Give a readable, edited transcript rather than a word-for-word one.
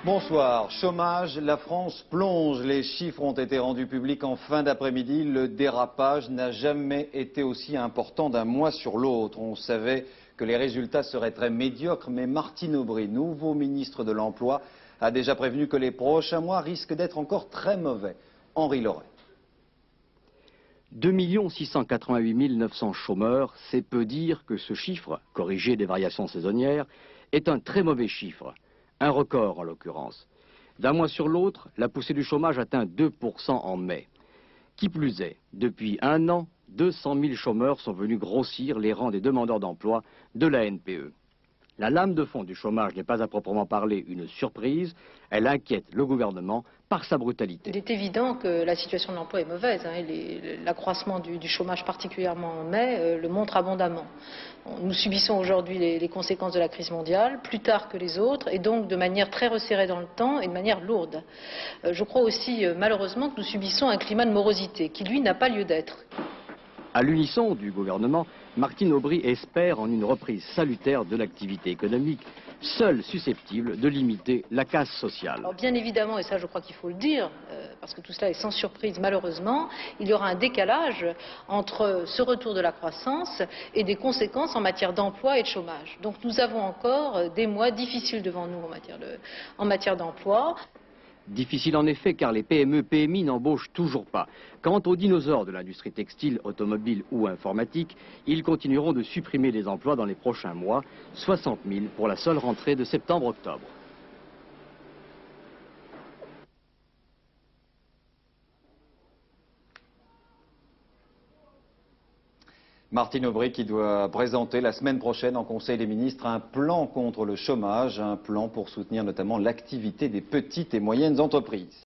Bonsoir. Chômage, la France plonge. Les chiffres ont été rendus publics en fin d'après-midi. Le dérapage n'a jamais été aussi important d'un mois sur l'autre. On savait que les résultats seraient très médiocres, mais Martine Aubry, nouveau ministre de l'Emploi, a déjà prévenu que les prochains mois risquent d'être encore très mauvais. Henri Loret. 2 688 900 chômeurs, c'est peu dire que ce chiffre, corrigé des variations saisonnières, est un très mauvais chiffre. Un record en l'occurrence. D'un mois sur l'autre, la poussée du chômage atteint 2% en mai. Qui plus est, depuis un an, 200 000 chômeurs sont venus grossir les rangs des demandeurs d'emploi de la NPE. La lame de fond du chômage n'est pas à proprement parler une surprise, elle inquiète le gouvernement par sa brutalité. Il est évident que la situation de l'emploi est mauvaise. L'accroissement du chômage, particulièrement en mai, le montre abondamment. Nous subissons aujourd'hui les conséquences de la crise mondiale, plus tard que les autres, et donc de manière très resserrée dans le temps et de manière lourde. Je crois aussi, malheureusement, que nous subissons un climat de morosité qui, lui, n'a pas lieu d'être. À l'unisson du gouvernement, Martine Aubry espère en une reprise salutaire de l'activité économique, seule susceptible de limiter la casse sociale. Alors bien évidemment, et ça je crois qu'il faut le dire, parce que tout cela est sans surprise malheureusement, il y aura un décalage entre ce retour de la croissance et des conséquences en matière d'emploi et de chômage. Donc nous avons encore des mois difficiles devant nous en matière d'emploi. Difficile en effet car les PME, PMI n'embauchent toujours pas. Quant aux dinosaures de l'industrie textile, automobile ou informatique, ils continueront de supprimer les emplois dans les prochains mois, 60 000 pour la seule rentrée de septembre-octobre. Martine Aubry qui doit présenter la semaine prochaine en Conseil des ministres un plan contre le chômage, un plan pour soutenir notamment l'activité des petites et moyennes entreprises.